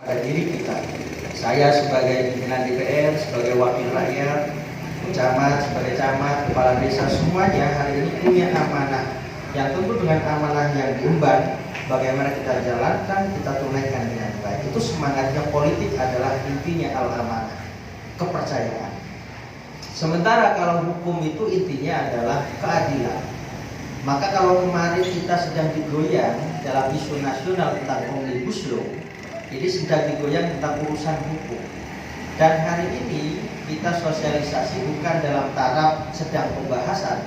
pada diri kita. Saya sebagai pimpinan DPR, sebagai wakil rakyat, camat, sebagai camat, kepala desa, semuanya hari ini punya amanah yang tentu dengan amanah yang diemban, bagaimana kita jalankan, kita tunaikan dengan baik. Itu semangatnya politik adalah intinya al-amanah, kepercayaan. Sementara kalau hukum itu intinya adalah keadilan. Maka kalau kemarin kita sedang digoyang dalam isu nasional tentang Omnibus Law, ini sedang digoyang tentang urusan hukum. Dan hari ini kita sosialisasi bukan dalam taraf sedang pembahasan,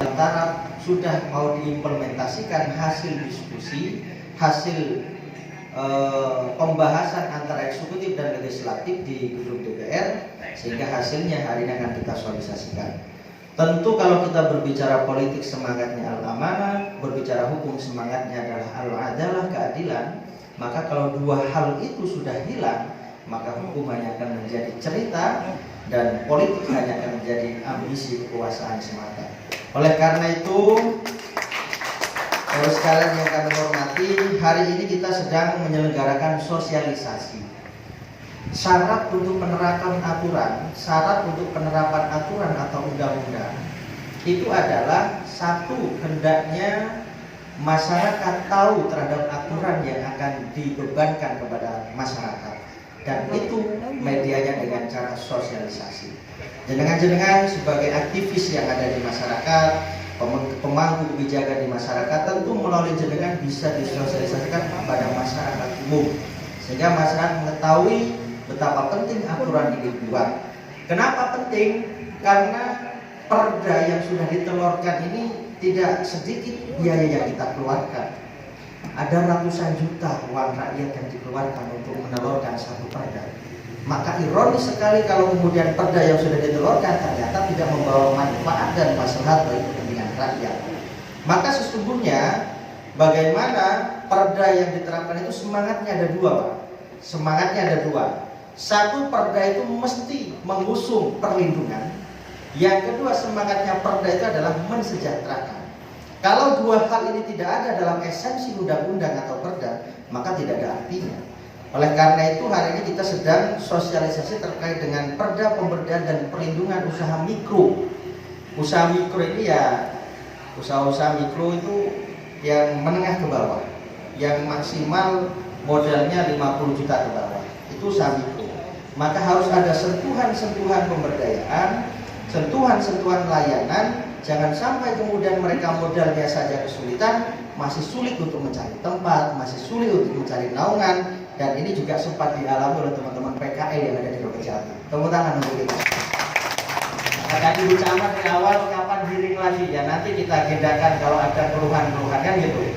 dalam taraf sudah mau diimplementasikan hasil diskusi, hasil pembahasan antara eksekutif dan legislatif di gedung DPR, sehingga hasilnya hari ini akan kita sosialisasikan. Tentu kalau kita berbicara politik semangatnya al-amanah, berbicara hukum semangatnya adalah al-adalah, keadilan. Maka kalau dua hal itu sudah hilang, maka hukum hanya akan menjadi cerita dan politik hanya akan menjadi ambisi kekuasaan semata. Oleh karena itu, Bapak sekalian yang kami hormati, hari ini kita sedang menyelenggarakan sosialisasi. Syarat untuk penerapan aturan, syarat untuk penerapan aturan atau undang-undang itu adalah satu, hendaknya masyarakat tahu terhadap aturan yang akan dibebankan kepada masyarakat, dan itu medianya dengan cara sosialisasi. Jenengan sebagai aktivis yang ada di masyarakat, pemangku kebijakan di masyarakat, tentu melalui jenengan bisa disosialisasikan kepada masyarakat umum, sehingga masyarakat mengetahui betapa penting aturan ini dibuat. Kenapa penting? Karena perda yang sudah ditelurkan ini tidak sedikit biaya yang kita keluarkan. Ada ratusan juta uang rakyat yang dikeluarkan untuk menelurkan satu perda. Maka ironis sekali kalau kemudian perda yang sudah ditelurkan ternyata tidak membawa manfaat dan maslahat bagi kepentingan rakyat. Maka sesungguhnya bagaimana perda yang diterapkan itu semangatnya ada dua, Pak. Semangatnya ada dua. Satu, perda itu mesti mengusung perlindungan. Yang kedua, semangatnya perda itu adalah mensejahterakan. Kalau dua hal ini tidak ada dalam esensi undang-undang atau perda, maka tidak ada artinya. Oleh karena itu hari ini kita sedang sosialisasi terkait dengan perda pemberdayaan dan perlindungan usaha mikro. Usaha mikro ini ya usaha-usaha mikro itu yang menengah ke bawah, yang maksimal modalnya 50 juta ke bawah. Itu usaha mikro. Maka harus ada sentuhan-sentuhan pemberdayaan, sentuhan-sentuhan layanan. Jangan sampai kemudian mereka modalnya saja kesulitan, masih sulit untuk mencari tempat, masih sulit untuk mencari naungan. Dan ini juga sempat dialami oleh teman-teman PKL yang ada di Rogo Jambi. Tepuk tangan untuk kita. Kata Ibu Camat di awal, kapan hearing lagi? Ya nanti kita agendakan kalau ada keluhan-keluhan, kan gitu.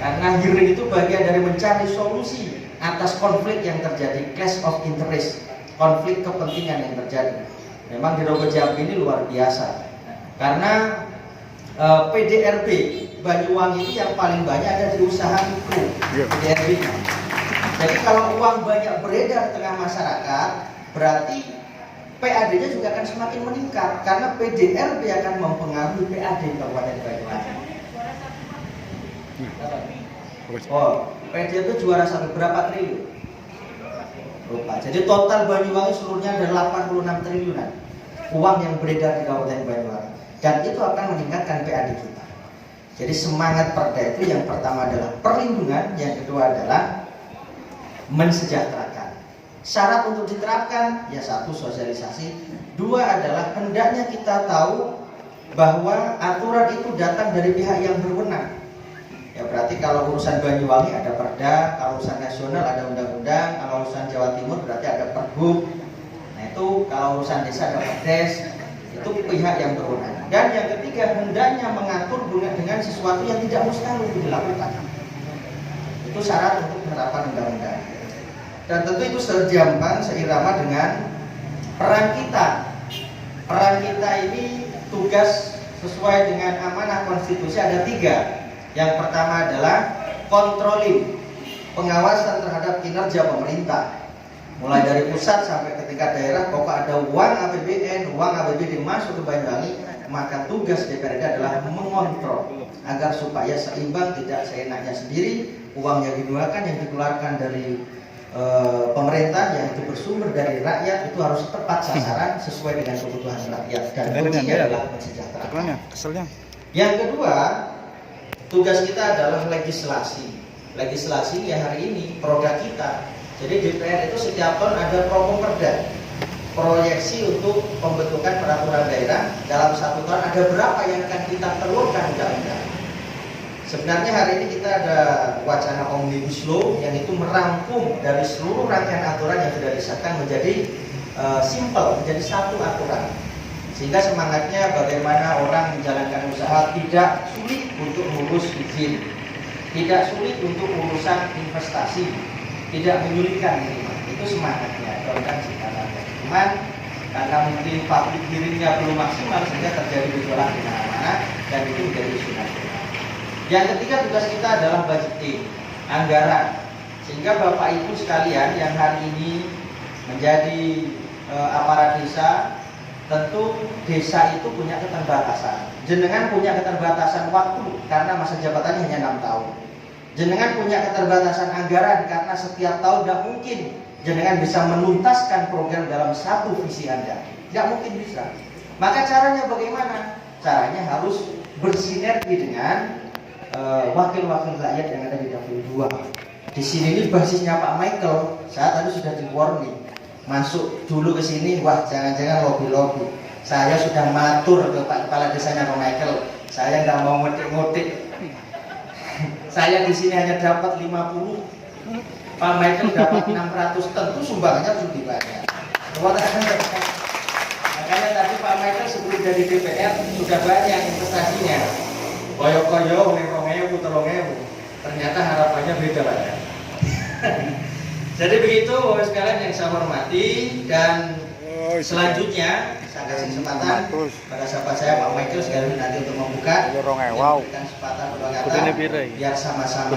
Karena hearing itu bagian dari mencari solusi atas konflik yang terjadi, clash of interest, konflik kepentingan yang terjadi. Memang di Rogo Jambi ini luar biasa. Karena PDRB Banyuwangi itu yang paling banyak ada di usaha mikro, PDRB-nya. Jadi kalau uang banyak beredar di tengah masyarakat, berarti PAD-nya juga akan semakin meningkat, karena PDRB akan mempengaruhi PAD Kabupaten Banyuwangi. Oh, PDRB juara satu berapa triliun? Lupa. Jadi total Banyuwangi seluruhnya ada 86 triliunan uang yang beredar di Kabupaten Banyuwangi. Dan itu akan meningkatkan PAD kita. Jadi semangat perda itu yang pertama adalah perlindungan, yang kedua adalah mensejahterakan. Syarat untuk diterapkan, ya satu, sosialisasi. Dua adalah hendaknya kita tahu bahwa aturan itu datang dari pihak yang berwenang. Ya berarti kalau urusan Banyuwangi ada perda, kalau urusan nasional ada undang-undang, kalau urusan Jawa Timur berarti ada pergub. Nah itu kalau urusan desa ada perdes. Itu pihak yang berwenang. Dan yang ketiga, hendaknya mengatur dengan sesuatu yang tidak mustahil untuk dilakukan. Itu syarat untuk penerapan undang-undang. Dan tentu itu sejampang, seirama dengan peran kita. Peran kita ini tugas sesuai dengan amanah konstitusi ada 3. Yang pertama adalah controlling, pengawasan terhadap kinerja pemerintah. Mulai dari pusat sampai ke tingkat daerah, pokok ada uang APBN, uang APBD masuk ke Banyuwangi, maka tugas DPRD adalah mengontrol agar supaya seimbang, tidak seenaknya sendiri. Uang yang digunakan, yang dikeluarkan dari pemerintah yang itu bersumber dari rakyat itu harus tepat sasaran sesuai dengan kebutuhan rakyat dan kuncinya adalah kesejahteraan. Yang kedua, tugas kita adalah legislasi. Legislasi ya hari ini produk kita. Jadi DPR itu setiap tahun ada properda, proyeksi untuk pembentukan peraturan daerah. Dalam satu tahun ada berapa yang akan kita telurkan undang-undang. Sebenarnya hari ini kita ada wacana Omnibus Law yang itu merangkum dari seluruh rangkaian aturan yang sudah disahkan menjadi simple, menjadi satu aturan. Sehingga semangatnya bagaimana orang menjalankan usaha tidak sulit untuk mengurus izin, tidak sulit untuk urusan investasi, tidak menyulitkan itu semangatnya. Kan cuman karena mungkin public hearing-nya belum maksimal sehingga terjadi gejolak di mana-mana dan itu menjadi isu nasional. Yang ketiga, tugas kita adalah budgeting, anggaran. Sehingga Bapak Ibu sekalian yang hari ini menjadi aparat desa, tentu desa itu punya keterbatasan. Jenengan punya keterbatasan waktu karena masa jabatannya hanya 6 tahun. Jenengan punya keterbatasan anggaran karena setiap tahun tidak mungkin jenengan bisa menuntaskan program dalam satu visi Anda. Tidak mungkin bisa. Maka caranya bagaimana? Caranya harus bersinergi dengan wakil-wakil rakyat yang ada di dapil 2. Di sini ini basisnya Pak Michael. Saya tadi sudah di warning. Masuk dulu ke sini, wah jangan-jangan lobby-lobby. Saya sudah matur ke Pak Kepala Desanya Pak Michael. Saya nggak mau ngotik-ngotik. Saya di sini hanya dapat 50. Pak Michael dapat 600. Tentu sumbangannya lebih banyak. Makanya tadi Pak Michael sebelum jadi DPR sudah banyak investasinya. Koyo-koyo, ngewu, tolongewu. Ternyata harapannya beda Pak ya. Jadi begitu Bapak sekalian yang saya hormati, dan selanjutnya saya kasih kesempatan pada sahabat saya Pak Michael sekali nanti untuk membuka dan memberikan kesempatan berkata biar sama-sama.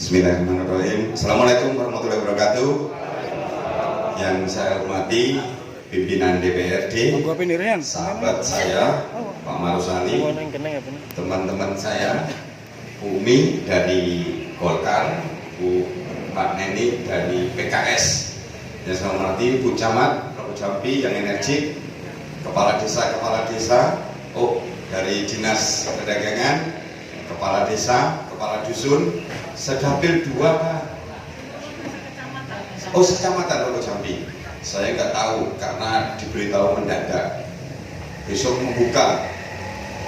Bismillahirrahmanirrahim. Assalamualaikum warahmatullahi wabarakatuh. Yang saya hormati pimpinan DPRD, sahabat saya Pak Marusani, teman-teman saya Bu Umi dari Golkar, Pak Neni dari PKS. Yang saya hormati Bu Camat, Pak Jambi yang energik, kepala desa, dari Dinas Perdagangan, kepala desa, kepala dusun, sedapil 2 Pak. Sekecamatan Pak Jambi. Saya nggak tahu karena diberitahu mendadak. Besok membuka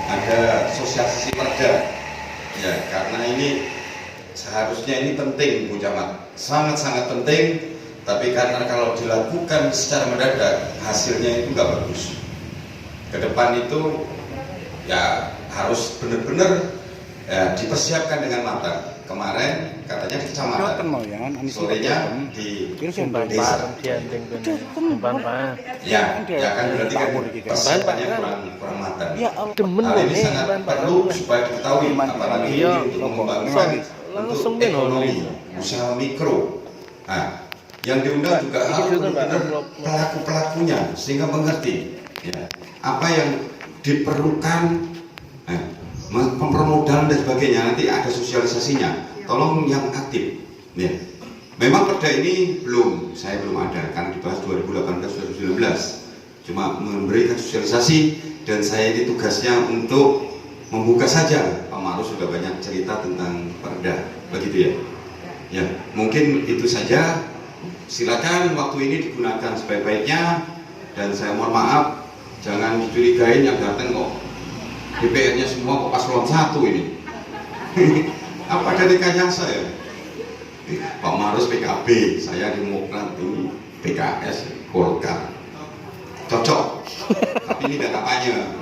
ada sosialisasi perda. Ya, karena ini seharusnya ini penting Bu Camat, sangat-sangat penting. Tapi karena kalau dilakukan secara mendadak hasilnya itu nggak bagus. Ke depan itu ya harus benar-benar dipersiapkan dengan matang. Kemarin katanya di kecamatan, sorenya di desa. Ya kan berarti kan persiapannya kurang matang. Hal ini sangat perlu supaya diketahui, apalagi untuk mengembangkan untuk ekonomi usaha mikro. Nah, yang diundang juga harus benar-benar pelaku-pelakunya sehingga mengerti apa yang diperlukan. Pemromodalan dan sebagainya, nanti ada sosialisasinya. Tolong yang aktif. Ya. Memang perda ini saya belum ada karena dibahas 2018-2019. Cuma memberikan sosialisasi dan saya ini tugasnya untuk membuka saja. Pak Marus sudah banyak cerita tentang perda, begitu ya. Ya, mungkin itu saja. Silakan waktu ini digunakan sebaik-baiknya dan saya mohon maaf jangan dicurigain yang datang kok DPR-nya semua kok paslon 1 ini. Apa ada rekayasa ya? Pak Marus PKB, saya Demokrat, ini PKS, Golkar. Cocok. Tapi ini tidak kampanye.